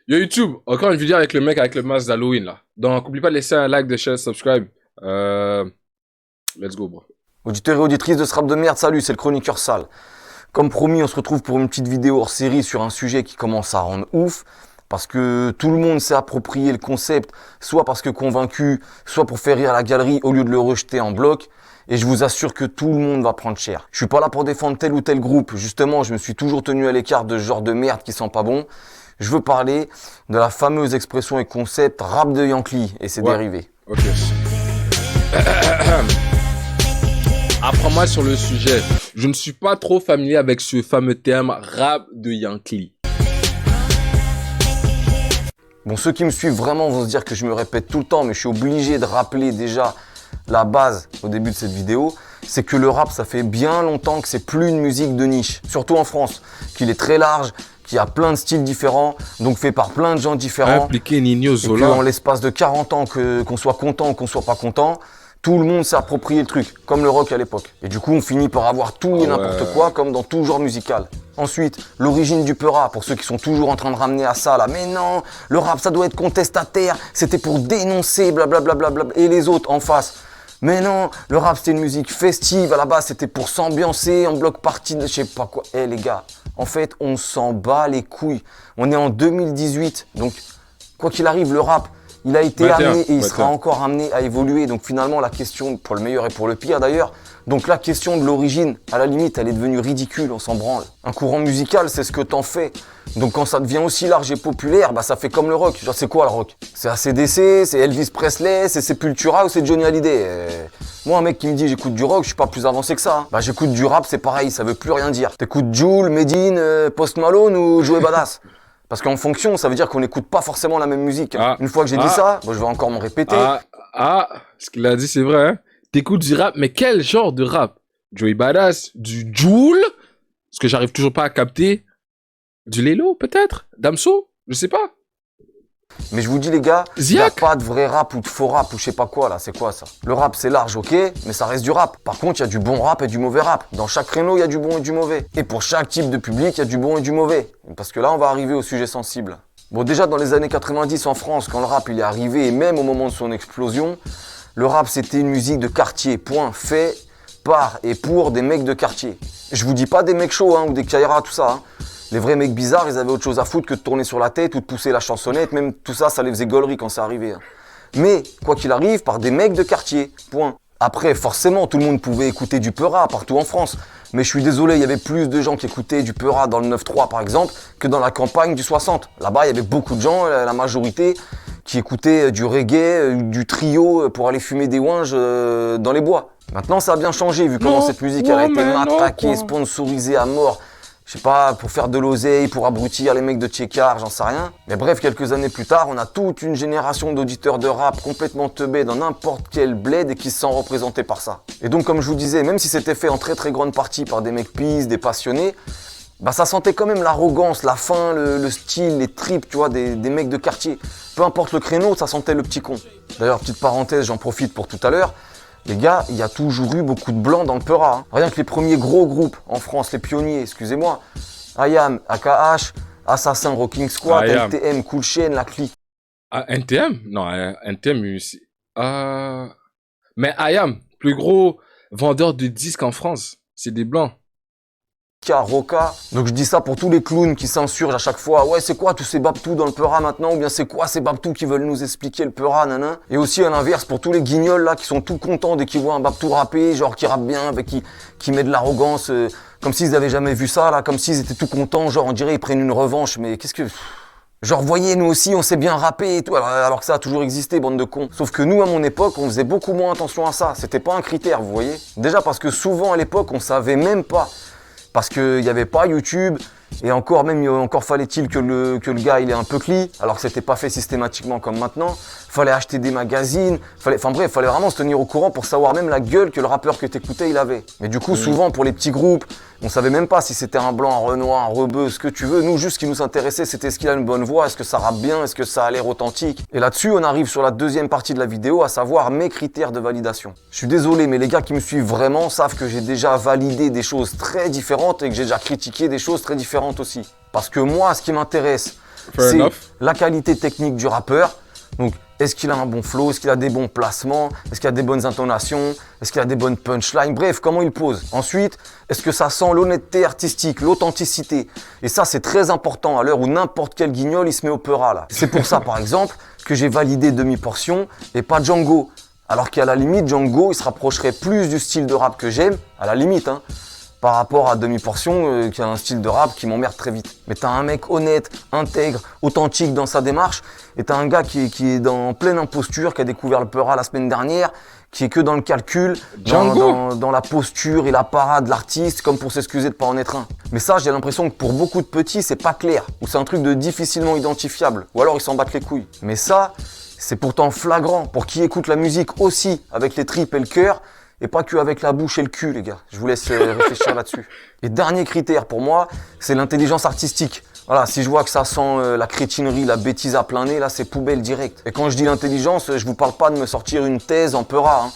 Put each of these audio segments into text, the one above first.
Yo YouTube, encore une vidéo avec le mec avec le masque d'Halloween là. Donc, n'oublie pas de laisser un like, de share, subscribe. Let's go, bro. Auditeurs et auditrices de ce rap de merde, salut, c'est le chroniqueur sale. Comme promis, on se retrouve pour une petite vidéo hors série sur un sujet qui commence à rendre ouf. Parce que tout le monde s'est approprié le concept, soit parce que convaincu, soit pour faire rire la galerie au lieu de le rejeter en bloc. Et je vous assure que tout le monde va prendre cher. Je suis pas là pour défendre tel ou tel groupe. Justement, je me suis toujours tenu à l'écart de ce genre de merde qui sent pas bon. Je veux parler de la fameuse expression et concept rap de Yankee et ses dérivés. Ok. Apprends-moi sur le sujet. Je ne suis pas trop familier avec ce fameux terme rap de Yankee. Bon, ceux qui me suivent vraiment vont se dire que je me répète tout le temps, mais je suis obligé de rappeler déjà la base au début de cette vidéo. C'est que le rap, ça fait bien longtemps que c'est plus une musique de niche, surtout en France, qu'il est très large, qu'il y a plein de styles différents, donc fait par plein de gens différents. Impliqué Nino Et Zola. qu'en l'espace de 40 ans, qu'on soit content ou qu'on soit pas content, tout le monde s'est approprié le truc, comme le rock à l'époque. Et du coup, on finit par avoir tout et n'importe quoi, comme dans tout genre musical. Ensuite, l'origine du peura, pour ceux qui sont toujours en train de ramener à ça, là. Mais non, le rap, ça doit être contestataire, c'était pour dénoncer, blablabla. Et les autres en face. Mais non, le rap, c'était une musique festive, à la base, c'était pour s'ambiancer, en bloc party de je sais pas quoi. Eh les gars, en fait, on s'en bat les couilles. On est en 2018, donc, quoi qu'il arrive, le rap, il a été amené et il sera encore amené à évoluer. Donc finalement, la question, pour le meilleur et pour le pire d'ailleurs, donc la question de l'origine, à la limite, elle est devenue ridicule, on s'en branle. Un courant musical, c'est ce que t'en fais. Donc quand ça devient aussi large et populaire, bah ça fait comme le rock. Genre c'est quoi le rock? C'est AC/DC, c'est Elvis Presley, c'est Sepultura ou c'est Johnny Hallyday? Moi, un mec qui me dit j'écoute du rock, je suis pas plus avancé que ça. Hein. Bah j'écoute du rap, c'est pareil, ça veut plus rien dire. T'écoutes Jul, Medine, Post Malone ou Joey Badass? Parce qu'en fonction, ça veut dire qu'on n'écoute pas forcément la même musique. Ah, Une fois que j'ai dit ça, bah, je vais encore me répéter. Ce qu'il a dit, c'est vrai. Hein? T'écoutes du rap, mais quel genre de rap? Joey Badass, du Jul, ce que j'arrive toujours pas à capter. Du Lelo, peut-être? Damso? Je sais pas. Mais je vous dis les gars, il n'y a Ziak. pas de vrai rap ou de faux rap ou je sais pas quoi là, c'est quoi ça? Le rap c'est large, ok, mais ça reste du rap. Par contre, il y a du bon rap et du mauvais rap. Dans chaque créneau, il y a du bon et du mauvais. Et pour chaque type de public, il y a du bon et du mauvais. Parce que là, on va arriver au sujet sensible. Bon, déjà dans les années 90 en France, quand le rap il est arrivé et même au moment de son explosion, le rap c'était une musique de quartier, point, fait par et pour des mecs de quartier. Je vous dis pas des mecs chauds hein, ou des Kaira, tout ça. Hein. Les vrais mecs bizarres, ils avaient autre chose à foutre que de tourner sur la tête ou de pousser la chansonnette, même tout ça, ça les faisait gaulerie quand ça arrivait. Hein. Mais, quoi qu'il arrive, par des mecs de quartier, point. Après, forcément, tout le monde pouvait écouter du Peura partout en France. Mais je suis désolé, il y avait plus de gens qui écoutaient du Peura dans le 9-3 par exemple, que dans la campagne du 60. Là-bas, il y avait beaucoup de gens, la majorité, qui écoutaient du reggae, du trio pour aller fumer des ouinges dans les bois. Maintenant, ça a bien changé, vu comment cette musique elle a été matraquée, sponsorisée à mort. Je sais pas, pour faire de l'oseille, pour abrutir les mecs de Tchekar, j'en sais rien. Mais bref, quelques années plus tard, on a toute une génération d'auditeurs de rap complètement teubés dans n'importe quel bled et qui se sent représentés par ça. Et donc, comme je vous disais, même si c'était fait en très très grande partie par des mecs pisses, des passionnés, bah ça sentait quand même l'arrogance, la faim, le style, les tripes, tu vois, des mecs de quartier. Peu importe le créneau, ça sentait le petit con. D'ailleurs, petite parenthèse, j'en profite pour tout à l'heure. Les gars, il y a toujours eu beaucoup de blancs dans le Peura. Hein. Rien que les premiers gros groupes en France, les pionniers, excusez-moi. IAM, AKH, Assassin, Rocking Squad, NTM, Cool Chain, La Clique. Ah, NTM? Non, NTM, mais IAM, plus gros vendeur de disques en France, c'est des blancs. Roca. Donc je dis ça pour tous les clowns qui s'insurgent à chaque fois. Ouais, c'est quoi tous ces babtous dans le Peura maintenant? Ou bien c'est quoi ces babtous qui veulent nous expliquer le Peura, nanan? Et aussi à l'inverse, pour tous les guignols là qui sont tout contents dès qu'ils voient un babtou rapper, genre qui rappe bien, avec qui met de l'arrogance, comme s'ils avaient jamais vu ça là, comme s'ils étaient tout contents, genre on dirait ils prennent une revanche, mais qu'est-ce que... Genre, voyez, nous aussi, on sait bien rapper et tout, alors que ça a toujours existé, bande de cons. Sauf que nous, à mon époque, on faisait beaucoup moins attention à ça. C'était pas un critère, vous voyez? Déjà parce que souvent, à l'époque, on savait même pas. Parce qu'il n'y avait pas YouTube, et encore fallait-il que le gars il ait un peu cli, alors que c'était pas fait systématiquement comme maintenant. Fallait acheter des magazines, fallait vraiment se tenir au courant pour savoir même la gueule que le rappeur que t'écoutais il avait. Mais du coup, souvent pour les petits groupes, on savait même pas si c'était un blanc, un renoir, un rebeu, ce que tu veux. Nous, juste ce qui nous intéressait, c'était est-ce qu'il a une bonne voix, est-ce que ça rappe bien, est-ce que ça a l'air authentique. Et là-dessus, on arrive sur la deuxième partie de la vidéo, à savoir mes critères de validation. Je suis désolé, mais les gars qui me suivent vraiment savent que j'ai déjà validé des choses très différentes et que j'ai déjà critiqué des choses très différentes aussi. Parce que moi, ce qui m'intéresse, Fair c'est enough. la qualité technique du rappeur. Donc, est-ce qu'il a un bon flow? Est-ce qu'il a des bons placements? Est-ce qu'il a des bonnes intonations? Est-ce qu'il a des bonnes punchlines? Bref, comment il pose. Ensuite, est-ce que ça sent l'honnêteté artistique, l'authenticité? Et ça, c'est très important à l'heure où n'importe quel guignol, il se met au peura, là. C'est pour ça, par exemple, que j'ai validé Demi-Portion et pas Django. Alors qu'à la limite, Django, il se rapprocherait plus du style de rap que j'aime, à la limite, hein, par rapport à Demi-Portion, qui a un style de rap qui m'emmerde très vite. Mais t'as un mec honnête, intègre, authentique dans sa démarche, et t'as un gars qui est en pleine imposture, qui a découvert le peura la semaine dernière, qui est que dans le calcul, dans la posture et la parade de l'artiste, comme pour s'excuser de pas en être un. Mais ça, j'ai l'impression que pour beaucoup de petits, c'est pas clair, ou c'est un truc de difficilement identifiable, ou alors ils s'en battent les couilles. Mais ça, c'est pourtant flagrant pour qui écoute la musique aussi avec les tripes et le cœur, et pas que avec la bouche et le cul, les gars. Je vous laisse réfléchir là-dessus. Et dernier critère pour moi, c'est l'intelligence artistique. Voilà, si je vois que ça sent la crétinerie, la bêtise à plein nez, là, c'est poubelle direct. Et quand je dis l'intelligence, je vous parle pas de me sortir une thèse en peura,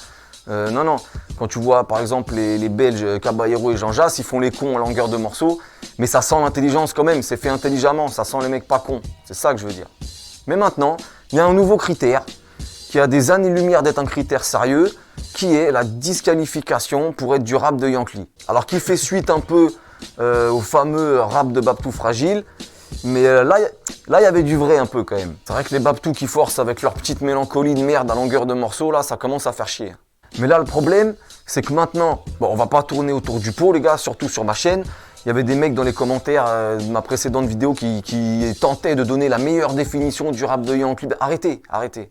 hein. Non. Quand tu vois, par exemple, les Belges, Caballero et Jean Jass, ils font les cons en longueur de morceaux, mais ça sent l'intelligence quand même, c'est fait intelligemment, ça sent les mecs pas cons. C'est ça que je veux dire. Mais maintenant, il y a un nouveau critère, qui a des années-lumière d'être un critère sérieux, qui est la disqualification pour être du rap de Yankee. Alors qui fait suite un peu au fameux rap de Babtou Fragile, mais là il y avait du vrai un peu quand même. C'est vrai que les Babtou qui forcent avec leur petite mélancolie de merde à longueur de morceaux, là ça commence à faire chier. Mais là le problème, c'est que maintenant, bon on va pas tourner autour du pot les gars, surtout sur ma chaîne. Il y avait des mecs dans les commentaires de ma précédente vidéo qui tentaient de donner la meilleure définition du rap de Yankee. Arrêtez.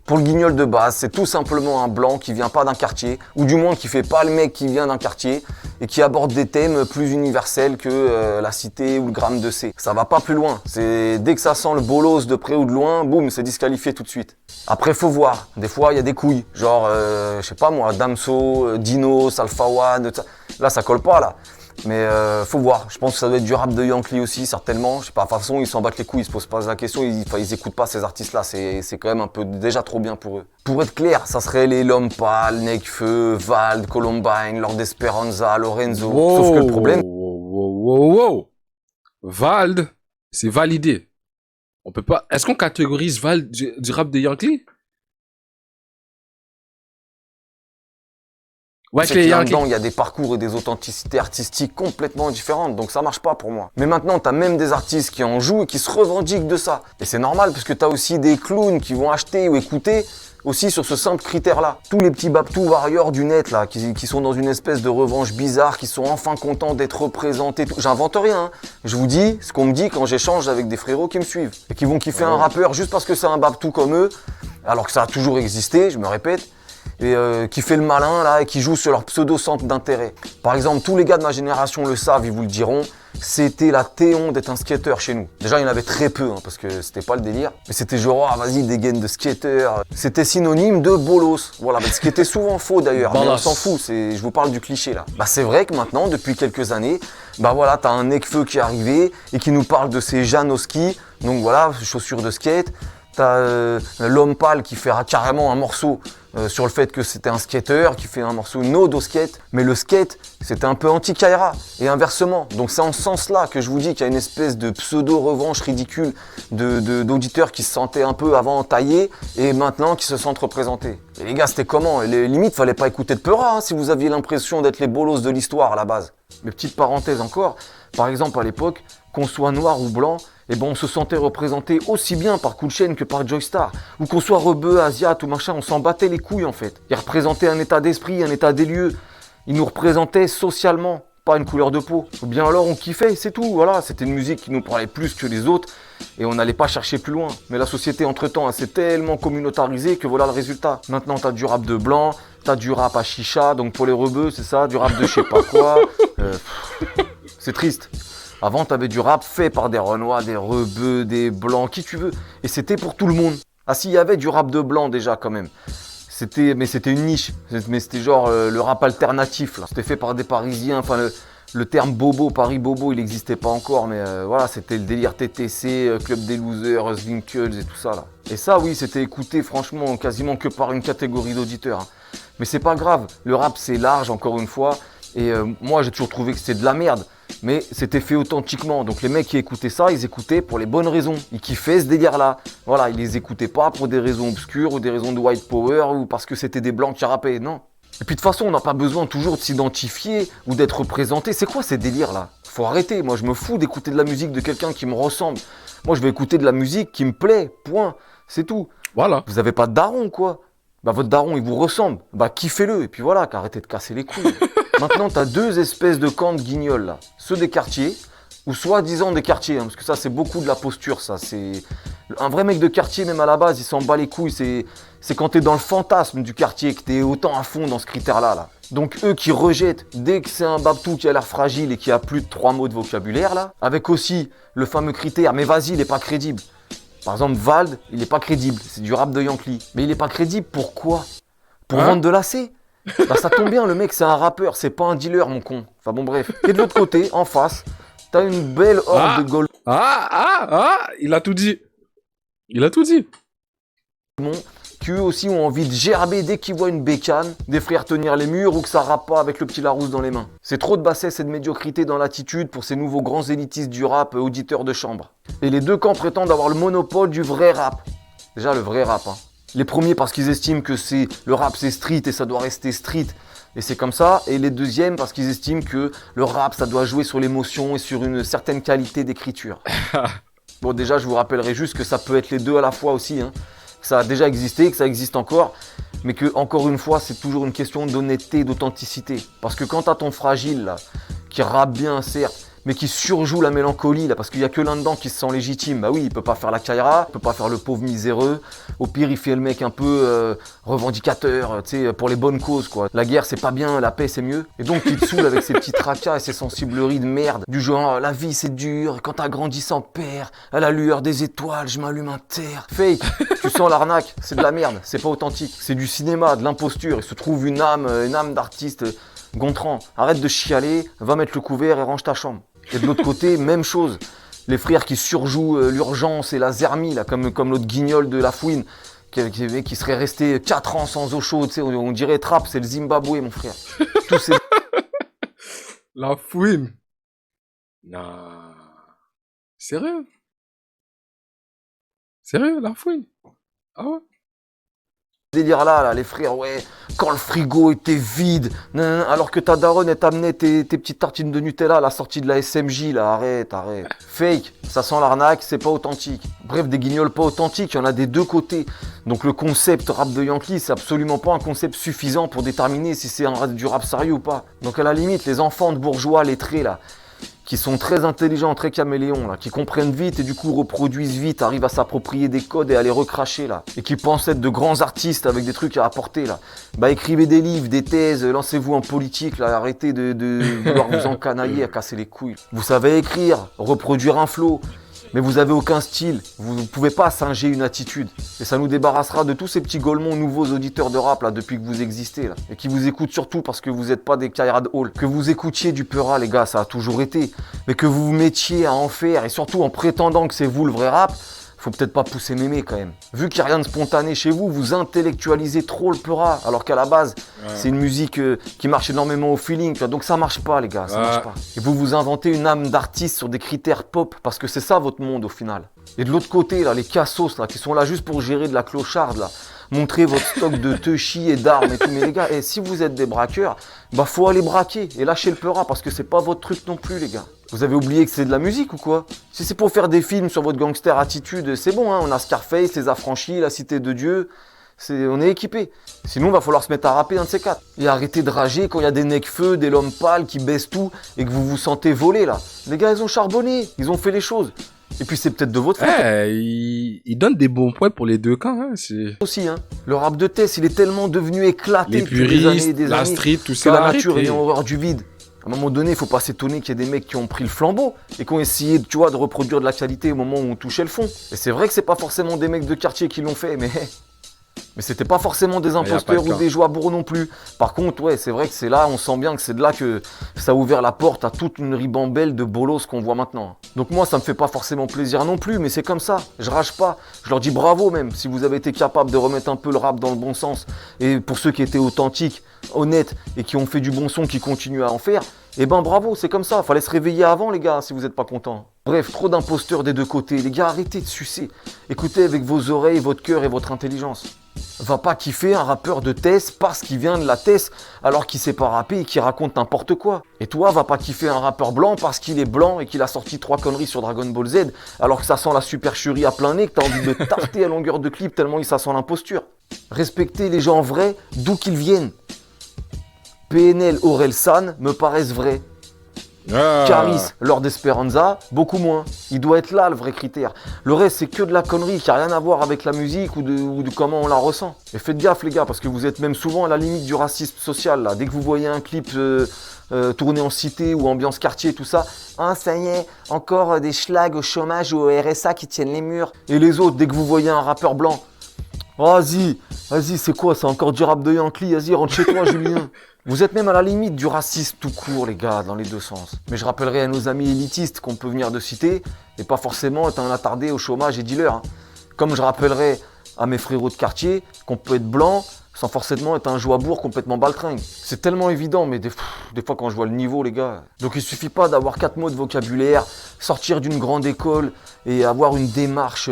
Pour le guignol de base, c'est tout simplement un blanc qui vient pas d'un quartier, ou du moins qui fait pas le mec qui vient d'un quartier, et qui aborde des thèmes plus universels que la cité ou le gramme de C. Ça va pas plus loin. C'est dès que ça sent le bolos de près ou de loin, boum, c'est disqualifié tout de suite. Après, faut voir. Des fois, il y a des couilles. Genre, je sais pas moi, Damso, Dino, Alpha One, là, ça colle pas, là. Mais faut voir, je pense que ça doit être du rap de Yankee aussi, certainement. Je sais pas, de toute façon, ils s'en battent les couilles, ils se posent pas la question, ils écoutent pas ces artistes-là, c'est quand même un peu déjà trop bien pour eux. Pour être clair, ça serait les L'Homme Pâle, Nekfeu, Vald, Columbine, Lord Esperanza, Lorenzo. Wow, Sauf que le problème. Wow. Vald, c'est validé. On peut pas. Est-ce qu'on catégorise Vald du rap de Yankee? Ouais, C'est que là-dedans, il y a des parcours et des authenticités artistiques complètement différentes, donc ça marche pas pour moi. Mais maintenant, t'as même des artistes qui en jouent et qui se revendiquent de ça. Et c'est normal, parce que t'as aussi des clowns qui vont acheter ou écouter aussi sur ce simple critère-là. Tous les petits Babtou warriors du net, là, qui sont dans une espèce de revanche bizarre, qui sont enfin contents d'être représentés. J'invente rien, hein. Je vous dis ce qu'on me dit quand j'échange avec des frérots qui me suivent. Et qui vont kiffer un rappeur juste parce que c'est un Babtou comme eux, alors que ça a toujours existé, je me répète. Et qui fait le malin là et qui joue sur leur pseudo-centre d'intérêt. Par exemple, tous les gars de ma génération le savent, ils vous le diront, c'était la théon d'être un skater chez nous. Déjà, il y en avait très peu, hein, parce que c'était pas le délire. Mais c'était genre, ah vas-y, des gaines de skater. C'était synonyme de bolos. Voilà, ce qui était souvent faux d'ailleurs, mais on s'en fout, je vous parle du cliché là. Bah c'est vrai que maintenant, depuis quelques années, bah voilà, t'as un Nekfeu qui est arrivé et qui nous parle de ses Jeanne au ski. Donc voilà, chaussures de skate. T'as L'Homme Pâle qui fait carrément un morceau sur le fait que c'était un skater, qui fait un morceau no au skate. Mais le skate, c'était un peu anti-Kaira et inversement. Donc c'est en ce sens-là que je vous dis qu'il y a une espèce de pseudo-revanche ridicule d'auditeurs qui se sentaient un peu avant taillés et maintenant qui se sentent représentés. Et les gars, c'était comment? Les limites, fallait pas écouter de Peura hein, si vous aviez l'impression d'être les bolos de l'histoire à la base. Mais petite parenthèse encore, par exemple à l'époque, qu'on soit noir ou blanc, et bon, on se sentait représenté aussi bien par Cool Chain que par Joystar. Ou qu'on soit rebeu, asiate ou machin, on s'en battait les couilles en fait. Ils représentaient un état d'esprit, un état des lieux. Ils nous représentaient socialement, pas une couleur de peau. Ou bien alors on kiffait, c'est tout, voilà. C'était une musique qui nous parlait plus que les autres et on n'allait pas chercher plus loin. Mais la société entre-temps, elle s'est tellement communautarisée que voilà le résultat. Maintenant, t'as du rap de blanc, t'as du rap à chicha, donc pour les rebeux, c'est ça, du rap de je sais pas quoi. C'est triste. Avant, t'avais du rap fait par des renois, des rebeux, des blancs, qui tu veux. Et c'était pour tout le monde. Ah si, il y avait du rap de blanc déjà quand même. Mais c'était une niche. Mais c'était genre le rap alternatif là. C'était fait par des Parisiens. Enfin, le terme bobo, Paris bobo, il n'existait pas encore. Mais voilà, c'était le délire TTC, Club des Losers, Winkles et tout ça là. Et ça, oui, c'était écouté franchement quasiment que par une catégorie d'auditeurs. Hein. Mais c'est pas grave. Le rap, c'est large, encore une fois. Et moi, j'ai toujours trouvé que c'était de la merde. mais c'était fait authentiquement. Donc les mecs qui écoutaient ça, ils écoutaient pour les bonnes raisons. Ils kiffaient ce délire-là. Voilà, ils les écoutaient pas pour des raisons obscures ou des raisons de white power ou parce que c'était des blancs qui rappaient, non. Et puis de toute façon, on n'a pas besoin toujours de s'identifier ou d'être représenté. C'est quoi ces délires-là? Faut arrêter. Moi, je me fous d'écouter de la musique de quelqu'un qui me ressemble. Moi, je vais écouter de la musique qui me plaît. Point. C'est tout. Voilà. Vous avez pas de daron, quoi. Bah, votre daron, il vous ressemble. Bah, kiffez-le. Et puis voilà, qu'arrêtez de casser les couilles. Maintenant, t'as deux espèces de camps de guignols, là. Ceux des quartiers, ou soi-disant des quartiers, hein, parce que ça, c'est beaucoup de la posture, ça. C'est un vrai mec de quartier, même à la base, il s'en bat les couilles. C'est quand t'es dans le fantasme du quartier que t'es autant à fond dans ce critère-là, là. Donc eux qui rejettent dès que c'est un babtou qui a l'air fragile et qui a plus de 3 mots de vocabulaire, là, avec aussi le fameux critère, mais vas-y, il est pas crédible. Par exemple, Vald, il est pas crédible, c'est du rap de Yankee. Mais il est pas crédible, pourquoi? Pour vendre de l'AC? Bah ça tombe bien, le mec c'est un rappeur, c'est pas un dealer, mon con. Enfin bon, bref. Et de l'autre côté, en face, t'as une belle horde de gold. Il a tout dit. Il a tout dit. Qui eux aussi ont envie de gerber dès qu'ils voient une bécane, des frères tenir les murs ou que ça rappe pas avec le petit Larousse dans les mains. C'est trop de bassesse et de médiocrité dans l'attitude pour ces nouveaux grands élitistes du rap, auditeurs de chambre. Et les deux camps prétendent avoir le monopole du vrai rap. Déjà le vrai rap, hein. Les premiers parce qu'ils estiment que le rap c'est street et ça doit rester street. Et c'est comme ça. Et les deuxièmes parce qu'ils estiment que le rap ça doit jouer sur l'émotion et sur une certaine qualité d'écriture. Bon déjà je vous rappellerai juste que ça peut être les deux à la fois aussi, hein. Ça a déjà existé, que ça existe encore, mais que, encore une fois, c'est toujours une question d'honnêteté et d'authenticité. Parce que quand t'as ton fragile, là, qui rappe bien, certes, mais qui surjoue la mélancolie, là, parce qu'il y a que l'un dedans qui se sent légitime, bah oui, il peut pas faire la Kaira, il peut pas faire le pauvre miséreux, au pire, il fait le mec un peu revendicateur, tu sais, pour les bonnes causes, quoi. La guerre, c'est pas bien, la paix, c'est mieux. Et donc, il te saoule avec ses petits tracas et ses sensibleries de merde, du genre, la vie, c'est dur, quand t'as grandi sans père, à la lueur des étoiles, je m'allume un terre. Fake, tu sens l'arnaque, c'est de la merde, c'est pas authentique, c'est du cinéma, de l'imposture, il se trouve une âme d'artiste. Gontran, arrête de chialer, va mettre le couvert et range ta chambre. Et de l'autre côté, même chose. Les frères qui surjouent l'urgence et la zermie, là, comme l'autre guignol de la fouine, qui serait resté 4 ans sans eau chaude, on dirait Trapp, c'est le Zimbabwe, mon frère. Tous ces... La fouine. Non. Sérieux? Sérieux, la fouine? Ah ouais? délire là, les frères, ouais, quand le frigo était vide, alors que ta daronne, elle t'amenait tes petites tartines de Nutella à la sortie de la SMJ, là, arrête. Fake, ça sent l'arnaque, c'est pas authentique. Bref, des guignols pas authentiques, il y en a des deux côtés. Donc le concept rap de Yankee, c'est absolument pas un concept suffisant pour déterminer si c'est du rap sérieux ou pas. Donc à la limite, les enfants de bourgeois lettrés, là, qui sont très intelligents, très caméléons, là, qui comprennent vite et du coup reproduisent vite, arrivent à s'approprier des codes et à les recracher, là, et qui pensent être de grands artistes avec des trucs à apporter, là. Bah écrivez des livres, des thèses, lancez-vous en politique, là, arrêtez de vouloir vous encanailler à casser les couilles. Vous savez écrire, reproduire un flow, mais vous avez aucun style, vous ne pouvez pas singer une attitude. Et ça nous débarrassera de tous ces petits golemons nouveaux auditeurs de rap là depuis que vous existez là. Et qui vous écoutent surtout parce que vous n'êtes pas des Kaira de Hall. Que vous écoutiez du Peura les gars, ça a toujours été. Mais que vous vous mettiez à en faire et surtout en prétendant que c'est vous le vrai rap, faut peut-être pas pousser mémé quand même. Vu qu'il n'y a rien de spontané chez vous, vous intellectualisez trop le Peura. Alors qu'à la base, c'est une musique qui marche énormément au feeling. Donc ça marche pas les gars, ça marche pas. Et vous vous inventez une âme d'artiste sur des critères pop parce que c'est ça votre monde au final. Et de l'autre côté, là, les cassos là, qui sont là juste pour gérer de la clocharde là. Montrez votre stock de teuchis et d'armes et tout. Mais les gars, si vous êtes des braqueurs, bah faut aller braquer et lâcher le Peura parce que c'est pas votre truc non plus les gars. Vous avez oublié que c'est de la musique ou quoi? Si c'est pour faire des films sur votre gangster attitude, c'est bon, hein, on a Scarface, Les Affranchis, La Cité de Dieu, on est équipé. Sinon, va falloir se mettre à rapper un de ces quatre. Et arrêter de rager quand il y a des necfeux, des lommes pâles qui baissent tout et que vous vous sentez voler là. Les gars, ils ont charbonné, ils ont fait les choses. Et puis c'est peut-être de votre faute. Il donne des bons points pour les deux camps, hein, aussi, hein. Le rap de Tess, il est tellement devenu éclaté les depuis puristes, des années et des la années. street, tout ça. La nature ayant horreur du vide. À un moment donné, il faut pas s'étonner qu'il y ait des mecs qui ont pris le flambeau et qui ont essayé, tu vois, de reproduire de la qualité au moment où on touchait le fond. Et c'est vrai que c'est pas forcément des mecs de quartier qui l'ont fait, mais Mais c'était pas forcément des y a pas imposteurs de ou cas. des joueurs non plus. Par contre, ouais, c'est vrai que c'est là, on sent bien que c'est de là que ça a ouvert la porte à toute une ribambelle de bolos qu'on voit maintenant. Donc moi, ça me fait pas forcément plaisir non plus, mais c'est comme ça. Je rage pas. Je leur dis bravo même, si vous avez été capable de remettre un peu le rap dans le bon sens. Et pour ceux qui étaient authentiques, honnêtes et qui ont fait du bon son, qui continuent à en faire, eh ben bravo, c'est comme ça. Fallait se réveiller avant, les gars, si vous êtes pas contents. Bref, trop d'imposteurs des deux côtés. Les gars, arrêtez de sucer. Écoutez avec vos oreilles, votre cœur et votre intelligence. Va pas kiffer un rappeur de Tess parce qu'il vient de la Tess alors qu'il sait pas rapper et qu'il raconte n'importe quoi. Et toi, va pas kiffer un rappeur blanc parce qu'il est blanc et qu'il a sorti 3 conneries sur Dragon Ball Z alors que ça sent la supercherie à plein nez, que t'as envie de tarter à longueur de clip tellement ça sent l'imposture. Respectez les gens vrais d'où qu'ils viennent. PNL, Orelsan me paraissent vrais. Caris, Lord Esperanza, beaucoup moins. Il doit être là le vrai critère. Le reste, c'est que de la connerie qui n'a rien à voir avec la musique ou de comment on la ressent. Et faites gaffe, les gars, parce que vous êtes même souvent à la limite du racisme social. Là. Dès que vous voyez un clip tourné en cité ou ambiance quartier, tout ça, ah, ça y est, encore des schlags au chômage ou au RSA qui tiennent les murs. Et les autres, dès que vous voyez un rappeur blanc, vas-y, c'est quoi, c'est encore du rap de Yankee, vas-y, rentre chez toi, Julien. Vous êtes même à la limite du racisme tout court, les gars, dans les deux sens. Mais je rappellerai à nos amis élitistes qu'on peut venir de citer, et pas forcément être un attardé au chômage et dealer. Hein. Comme je rappellerai à mes frérots de quartier qu'on peut être blanc sans forcément être un jouabourg complètement baltringue. C'est tellement évident, mais des fois quand je vois le niveau, les gars. Donc il suffit pas d'avoir 4 mots de vocabulaire, sortir d'une grande école et avoir une démarche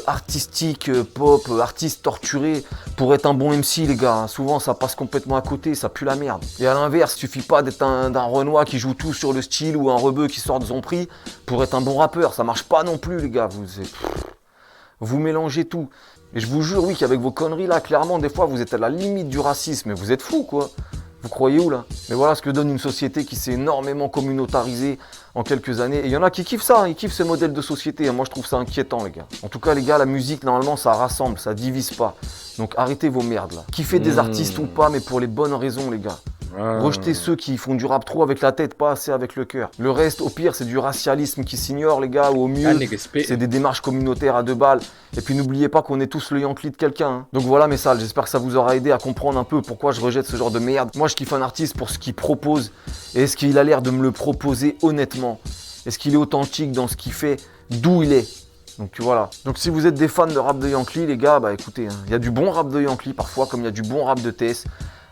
artistique, pop, artiste torturé pour être un bon MC, les gars. Souvent ça passe complètement à côté, ça pue la merde. Et à l'inverse, il suffit pas d'être d'un Renoir qui joue tout sur le style ou un rebeu qui sort de son prix pour être un bon rappeur. Ça marche pas non plus, les gars. Vous mélangez tout. Et je vous jure, oui, qu'avec vos conneries là, clairement, des fois, vous êtes à la limite du racisme. Mais vous êtes fous, quoi. Vous croyez où, là? Mais voilà ce que donne une société qui s'est énormément communautarisée en quelques années. Et il y en a qui kiffent ça, hein, ils kiffent ce modèle de société. Moi, je trouve ça inquiétant, les gars. En tout cas, les gars, la musique, normalement, ça rassemble, ça divise pas. Donc arrêtez vos merdes, là. Kiffez des artistes ou pas, mais pour les bonnes raisons, les gars. Rejetez ceux qui font du rap trop avec la tête, pas assez avec le cœur. Le reste, au pire, c'est du racialisme qui s'ignore, les gars, ou au mieux, c'est des démarches communautaires à 2 balles. Et puis n'oubliez pas qu'on est tous le Yankee de quelqu'un. Hein. Donc voilà mes salles, j'espère que ça vous aura aidé à comprendre un peu pourquoi je rejette ce genre de merde. Moi, je kiffe un artiste pour ce qu'il propose. Et est-ce qu'il a l'air de me le proposer honnêtement? Est-ce qu'il est authentique dans ce qu'il fait, d'où il est? Donc voilà. Donc si vous êtes des fans de rap de Yankee, les gars, bah écoutez, il y a du bon rap de Yankee parfois, comme il y a du bon rap de TS.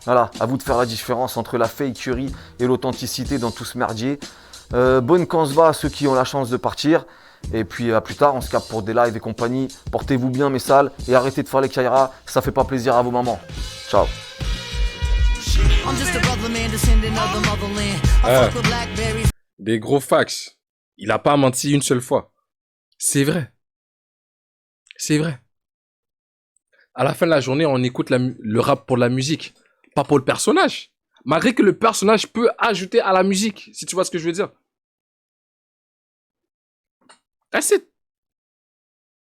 Voilà, à vous de faire la différence entre la fakerie et l'authenticité dans tout ce merdier. Bonne va à ceux qui ont la chance de partir. Et puis à plus tard, on se capte pour des lives et compagnie. Portez-vous bien mes salles et arrêtez de faire les Kaira, ça fait pas plaisir à vos mamans. Ciao. Des gros fax. Il a pas menti une seule fois. C'est vrai. C'est vrai. À la fin de la journée, on écoute le rap pour la musique, pas pour le personnage. Malgré que le personnage peut ajouter à la musique, si tu vois ce que je veux dire. That's it.